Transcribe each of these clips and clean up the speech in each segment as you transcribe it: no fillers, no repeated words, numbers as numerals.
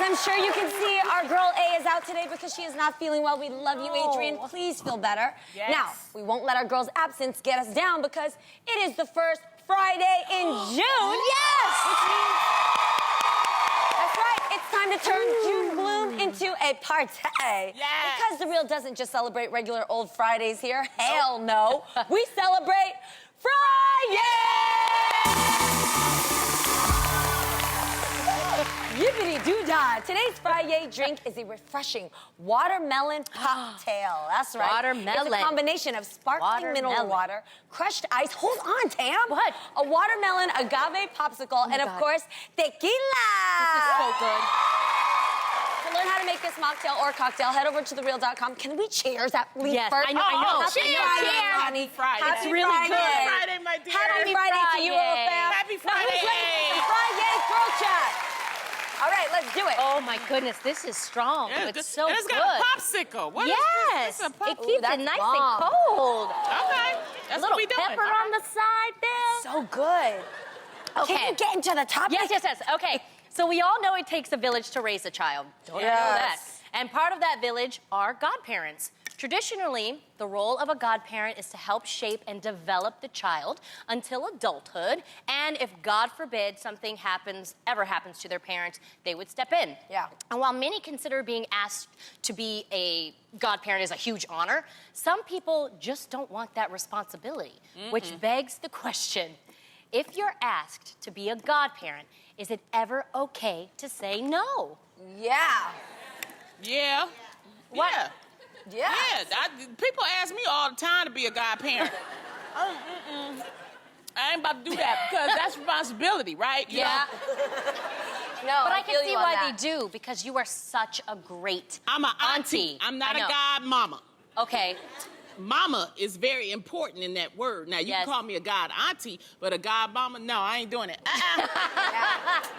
I'm sure you can see, our girl A is out today because she is not feeling well. We love you, Adrian. Please feel better. Yes. Now, we won't let our girl's absence get us down because it is the first Friday in June. Yes! Which means, that's right, it's time to turn June Bloom into a party. Yes. Because The Real doesn't just celebrate regular old Fridays here. Hell no. We celebrate Friday! Yippity-doo-dah. Today's Friday drink is a refreshing watermelon cocktail. That's right. Watermelon. It's a combination of sparkling mineral water, crushed ice. Hold on, Tam. What? A watermelon agave popsicle, and of course, tequila. This is so good. To learn how to make this mocktail or cocktail, head over to thereal.com. Can we cheers at least Yes, first? I know. Happy Cheers, Friday, cheers. honey. Friday. Happy It's really Friday. good. Happy Friday, my dear. Happy Friday to you, little fam. Happy Now, who's ready Friday. for some Friday girl chat? All right, let's do it. Oh my goodness, this is strong. Yeah, It's so and it's good. got a popsicle. What is Yes, this? It's a it pop- keeps that's it nice bomb. and cold. Okay, that's A little what we doing. pepper on the side there. So good. Okay. Can you get into the topic? Yes. Okay, so we all know it takes a village to raise a child. Don't you know that? Yes. And part of that village are godparents. Traditionally, the role of a godparent is to help shape and develop the child until adulthood. And if, God forbid, something ever happens to their parents, they would step in. Yeah. And while many consider being asked to be a godparent is a huge honor, some people just don't want that responsibility, which begs the question, if you're asked to be a godparent, is it ever okay to say no? Yeah. Yeah. What? Yeah. Yeah. Yeah. People ask me all the time to be a godparent. I ain't about to do that because that's responsibility, right? You know? No, But I feel can see you on why that. they do, because you are such a great I'm an auntie. I'm not I a know. god mama. Okay. Mama is very important in that word. Now, you Yes. can call me a god auntie, but a god mama, no, I ain't doing it.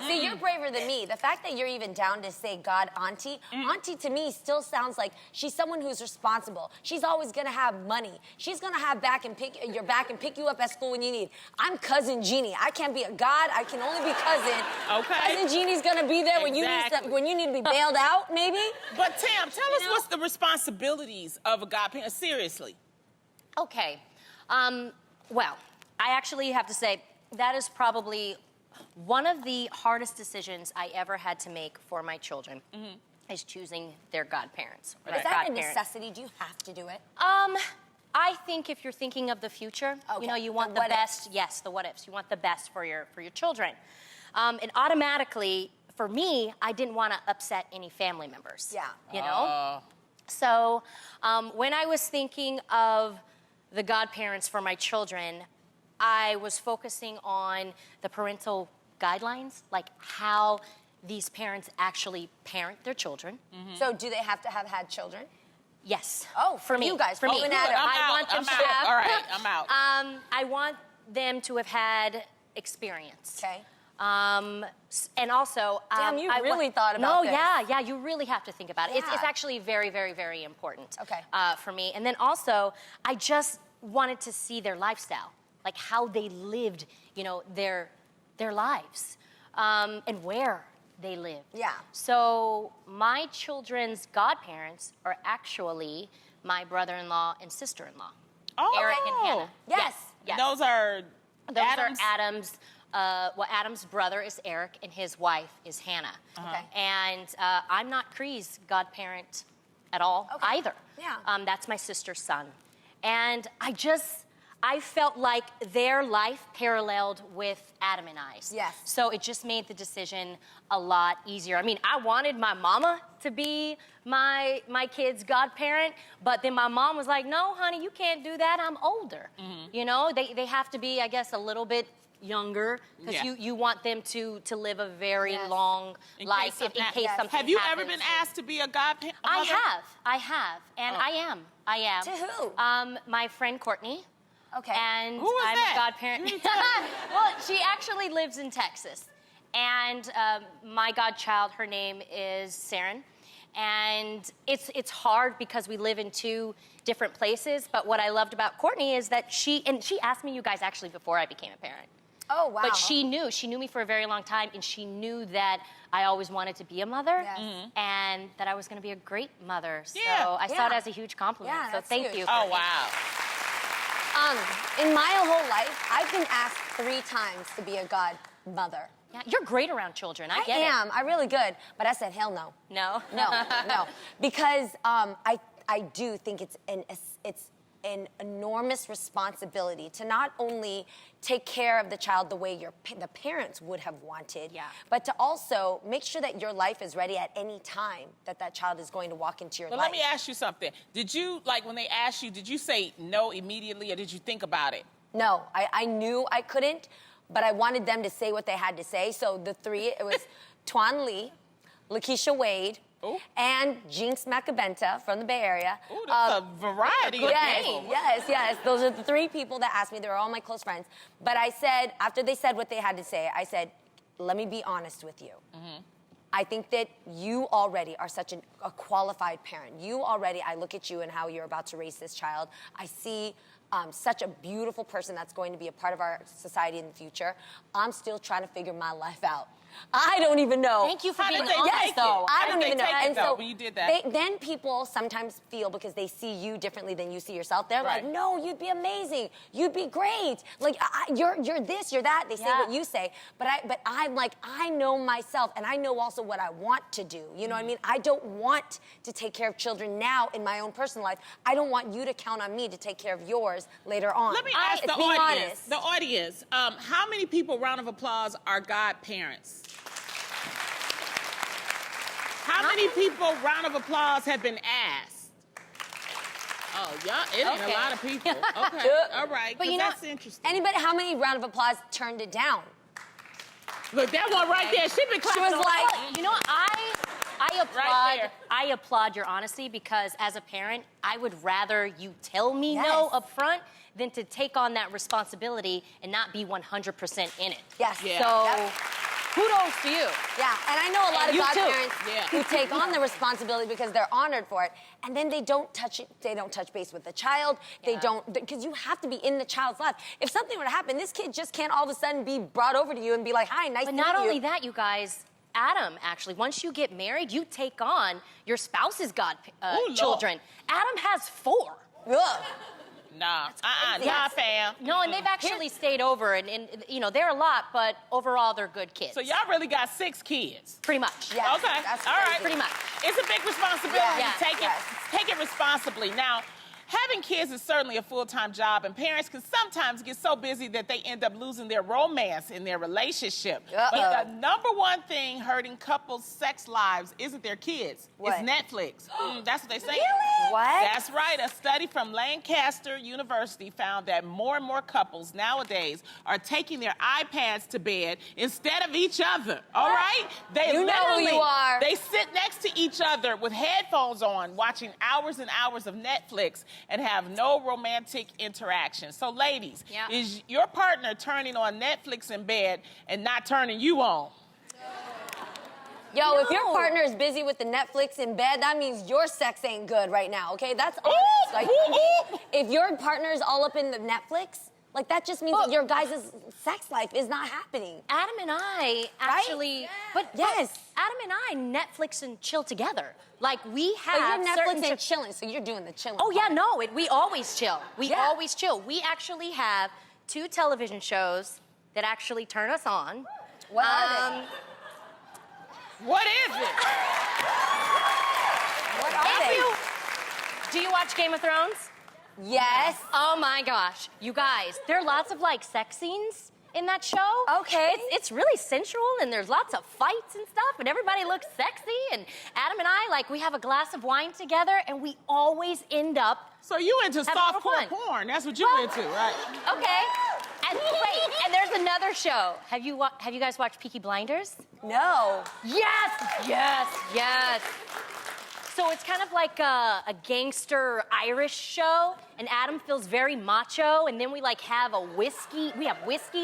See, you're braver than me. The fact that you're even down to say God auntie, auntie to me still sounds like she's someone who's responsible. She's always gonna have money. She's gonna have your back and pick you up at school when you need. I'm cousin Jeannie. I can't be a god. I can only be cousin. Okay. Cousin Jeannie's gonna be there when Exactly. you need to be bailed out, maybe. But Tam, tell us know? what's the responsibilities of a godparent, seriously. Okay. Well, I actually have to say that is probably one of the hardest decisions I ever had to make for my children is choosing their godparents. Or Is their that a godparent. necessity? Do you have to do it? I think if you're thinking of the future, Okay, you know, you the want the what best. ifs. Yes, the what ifs. You want the best for your children. And automatically, for me, I didn't want to upset any family members. Yeah. You know? So when I was thinking of the godparents for my children, I was focusing on the parental guidelines, like how these parents actually parent their children. So do they have to have had children? Yes. Oh, for me. you guys, For me. Owen Adam. I want them to have. All right, I'm out. I want them to have had experience. Okay. And also, Damn, you I really thought about this. Yeah, you really have to think about it. It's Yeah. actually very, very, very important. Okay. For me. And then also, I just wanted to see their lifestyle, like how they lived, you know, their lives, and where they lived. Yeah. So my children's godparents are actually my brother-in-law and sister-in-law, Eric and Hannah. Yes. Yes. Those are Those Adams? are Adam's. Well, Adam's brother is Eric, and his wife is Hannah. Okay. And I'm not Cree's godparent at all either. Yeah. That's my sister's son. And I felt like their life paralleled with Adam and I's. Yes. So it just made the decision a lot easier. I mean, I wanted my mama to be my kid's godparent, but then my mom was like, no, honey, you can't do that. I'm older. You know, they have to be, I guess, a little bit younger, because Yeah. you want them to live a very long life in case something Have you happens. ever been asked to be a godparent? I have, and I am. To who? My friend Courtney. Okay. And Who was I'm that? a godparent. Well, she actually lives in Texas. And my godchild, her name is Saren. And it's hard because we live in two different places. But what I loved about Courtney is that she asked me, you guys, actually before I became a parent. Oh, wow. But she knew me for a very long time, and she knew that I always wanted to be a mother, and that I was going to be a great mother. So I saw it as a huge compliment. Yeah, so thank you. Oh, wow. In my whole life, I've been asked 3 times to be a godmother. Yeah, you're great around children. I get am. I'm really good. But I said, hell no. No? No. Because I do think it's an enormous responsibility to not only take care of the child the way the parents would have wanted, but to also make sure that your life is ready at any time that child is going to walk into your life. Let me ask you something. Did you, like, when they asked you, did you say no immediately, or did you think about it? No, I knew I couldn't, but I wanted them to say what they had to say. So the 3, it was Tuan Lee, Lakeisha Wade, and Jinx Macabenta from the Bay Area. Ooh, that's a variety of people. Yes. Those are the 3 people that asked me. They were all my close friends. But I said, after they said what they had to say, I said, let me be honest with you. I think that you already are such a qualified parent. I look at you and how you're about to raise this child. I see such a beautiful person that's going to be a part of our society in the future. I'm still trying to figure my life out. I don't even know. Thank you for being honest, yes, though. I don't even know. And so when you did that, then people sometimes feel, because they see you differently than you see yourself, they're like, no, you'd be amazing. You'd be great. Like, you're this, you're that. They say what you say. But I'm like, I know myself, and I know also what I want to do. You know what I mean? I don't want to take care of children now in my own personal life. I don't want you to count on me to take care of yours later on. Let me ask the audience. How many people, round of applause, are godparents? How many people, round of applause, have been asked? Oh, yeah, it ain't a lot of people. Okay, all right, but that's interesting. Anybody, how many round of applause turned it down? Look, that one right there, she been clapping. She was like, you know what, I applaud your honesty, because as a parent, I would rather you tell me no up front than to take on that responsibility and not be 100% in it. Yes. Yeah. So, kudos to you. Yeah, and I know a lot of godparents who take on the responsibility because they're honored for it, and then they don't touch it. They don't touch base with the child. They don't, because you have to be in the child's life. If something were to happen, this kid just can't all of a sudden be brought over to you and be like, "Hi, nice to meet you." But not only that, you guys. Adam, actually, once you get married, you take on your spouse's children. Adam has 4. Ugh. Nah, fam. No, and they've actually stayed over, and you know, they're a lot, but overall, they're good kids. So y'all really got 6 kids? Pretty much. Yeah. Okay, That's all right. Pretty much. It's a big responsibility. Take it responsibly. Now, having kids is certainly a full-time job, and parents can sometimes get so busy that they end up losing their romance in their relationship. But the number one thing hurting couples' sex lives isn't their kids. What? It's Netflix. That's what they say. Really? What? That's right. A study from Lancaster University found that more and more couples nowadays are taking their iPads to bed instead of each other. All right? They You know who you are. They sit next to each other with headphones on, watching hours and hours of Netflix, and have no romantic interaction. So, ladies, is your partner turning on Netflix in bed and not turning you on? Yo, if your partner is busy with the Netflix in bed, that means your sex ain't good right now, okay? That's honest. Like, if your partner is all up in the Netflix, like, that just means that your guys' sex life is not happening. Adam and I actually, but Adam and I Netflix and chill together. Like, we have But you're Netflix and chilling, so you're doing the chilling. Oh, yeah, no, we always chill. We always chill. We actually have 2 television shows that actually turn us on. What are they? What is it? What are they? Do you watch Game of Thrones? Yes. Oh, my gosh. You guys, there are lots of, like, sex scenes in that show. Okay. It's really sensual, and there's lots of fights and stuff, and everybody looks sexy, and Adam and I, like, we have a glass of wine together, and we always end up So you into softcore fun. porn. That's what you into, right? Okay. And wait, and there's another show. Have you guys watched Peaky Blinders? No. Yes. So it's kind of like a gangster Irish show, and Adam feels very macho, and then we like have whiskey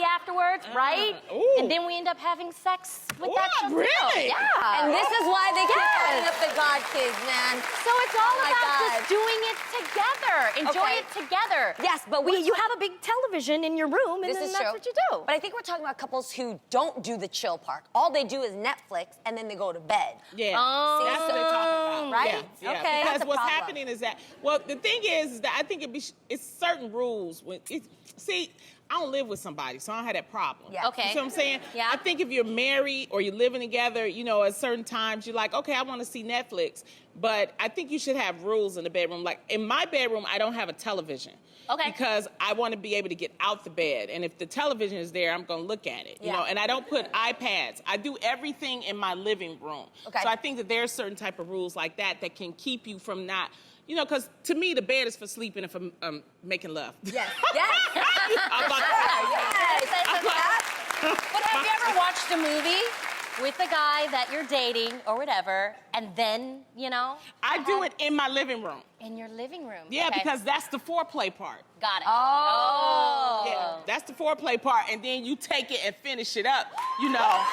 afterwards, right? Ooh. And then we end up having sex with that What? show, Really? too. Yeah. And this is why they keep calling up the God kids, man. So it's all my about God. just doing it together. Enjoy Okay. it together. Yes, but you have a big television in your room, and This then is that's true. what you do. But I think we're talking about couples who don't do the chill part. All they do is Netflix, and then they go to bed. Yeah, Oh. that's what they're talking about. Right? Yeah, yeah. Okay. Because That's a what's problem. happening is that, well, the thing is that I think it's certain rules. See, I don't live with somebody, so I don't have that problem. Yeah. Okay. You see what I'm saying? Yeah. I think if you're married or you're living together, you know, at certain times, you're like, okay, I want to see Netflix. But I think you should have rules in the bedroom. Like, in my bedroom, I don't have a television. Okay. Because I want to be able to get out the bed. And if the television is there, I'm going to look at it. You Yeah. know, and I don't put iPads. I do everything in my living room. Okay. So I think that there's certain type of rules like that that can keep you from not, you know, because to me, the bed is for sleeping and for making love. Yes. Yes. I'm about But have you ever watched a movie with a guy that you're dating or whatever, and then, you know? I do it in my living room. In your living room. Yeah, Okay. because that's the foreplay part. Got it. Oh. Yeah, that's the foreplay part, and then you take it and finish it up, you know.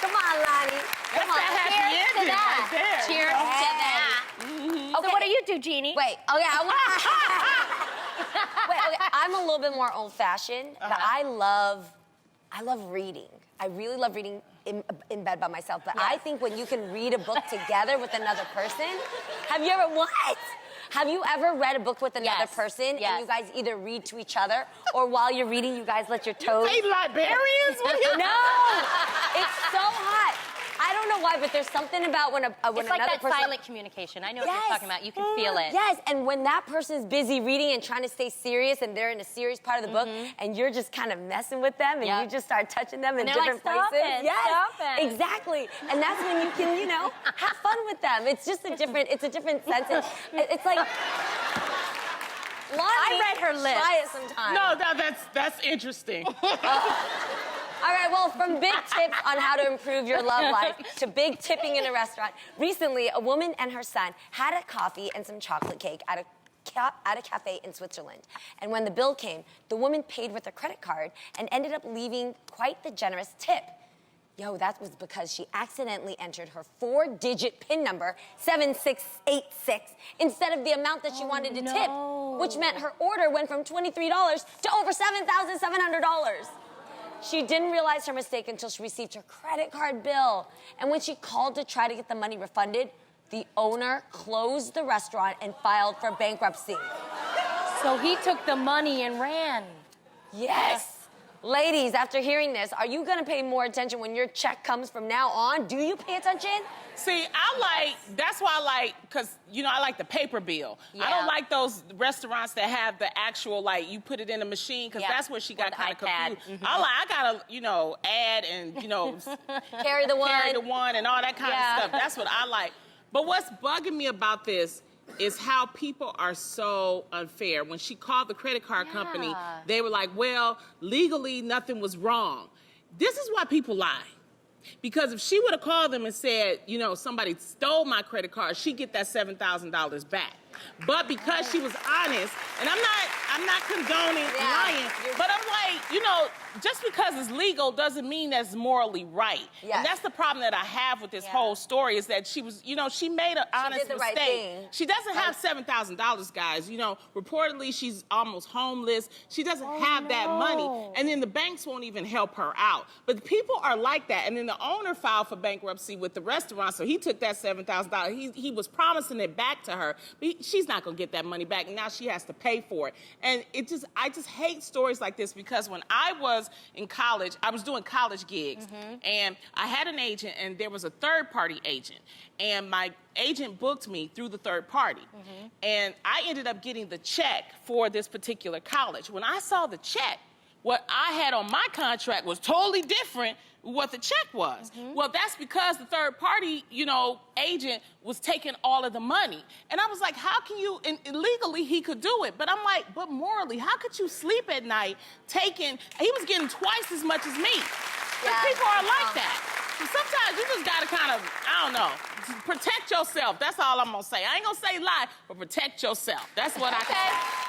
Come on, Lonnie. That's Come on. that happy Cheers to ending that. right there. Cheers to that. Okay. So what do you do, Jeannie? Wait. Oh yeah. Wait. Okay. I'm a little bit more old-fashioned, but I love reading. I really love reading in bed by myself. But I think when you can read a book together with another person, have you ever read a book with another Yes. person Yes. and you guys either read to each other or while you're reading, you guys let your toes? They librarians? What are you? No, it's so hot. I don't know why, but there's something about when It's another like that person. silent communication. I know what Yes. you're talking about. You can feel it. Yes, and when that person's busy reading and trying to stay serious and they're in a serious part of the book and you're just kind of messing with them and Yep. you just start touching them in And they're different like, "Stop places. it, Yes, stop it." exactly. And that's when you can, you know, have fun with them. It's just a different sense. It's like, Lonnie, I read her lips. Try it sometime. No, that's interesting. All right, well, from big tips on how to improve your love life to big tipping in a restaurant, recently a woman and her son had a coffee and some chocolate cake at a cafe in Switzerland. And when the bill came, the woman paid with a credit card and ended up leaving quite the generous tip. Yo, that was because she accidentally entered her 4-digit PIN number, 7686, instead of the amount that she wanted to tip, which meant her order went from $23 to over $7,700. She didn't realize her mistake until she received her credit card bill. And when she called to try to get the money refunded, the owner closed the restaurant and filed for bankruptcy. So he took the money and ran. Yes. Ladies, after hearing this, are you gonna pay more attention when your check comes from now on? Do you pay attention? See, that's why I like, because, you know, I like the paper bill. Yeah. I don't like those restaurants that have the actual, like, you put it in a machine, because Yeah. that's where she Or got the kind of iPad. confused. I gotta, you know, add and, you know, Carry the one. carry the one and all that kind Yeah. of stuff. That's what I like. But what's bugging me about this is how people are so unfair. When she called the credit card company, they were like, well, legally nothing was wrong. This is why people lie. Because if she would have called them and said, you know, somebody stole my credit card, she'd get that $7,000 back. But because she was honest, and I'm not condoning lying, but I'm like, you know, just because it's legal doesn't mean that's morally right. Yes. And that's the problem that I have with this whole story is that she was, you know, she made an honest did the right mistake. thing. She doesn't have $7,000, guys. You know, reportedly she's almost homeless. She doesn't have that money. And then the banks won't even help her out. But the people are like that. And then the owner filed for bankruptcy with the restaurant, so he took that $7,000. He was promising it back to her, but she's not going to get that money back, and now she has to pay for it. And I just hate stories like this, because when I was in college, I was doing college gigs, and I had an agent, and there was a third-party agent, and my agent booked me through the third party, and I ended up getting the check for this particular college. When I saw the check, what I had on my contract was totally different what the check was. Well, that's because the third party, you know, agent was taking all of the money. And I was like, how can you, and legally he could do it, but I'm like, but morally, how could you sleep at night he was getting twice as much as me. But people are like that. So sometimes you just gotta kind of, I don't know, protect yourself. That's all I'm gonna say. I ain't gonna say lie, but protect yourself. That's what I can say.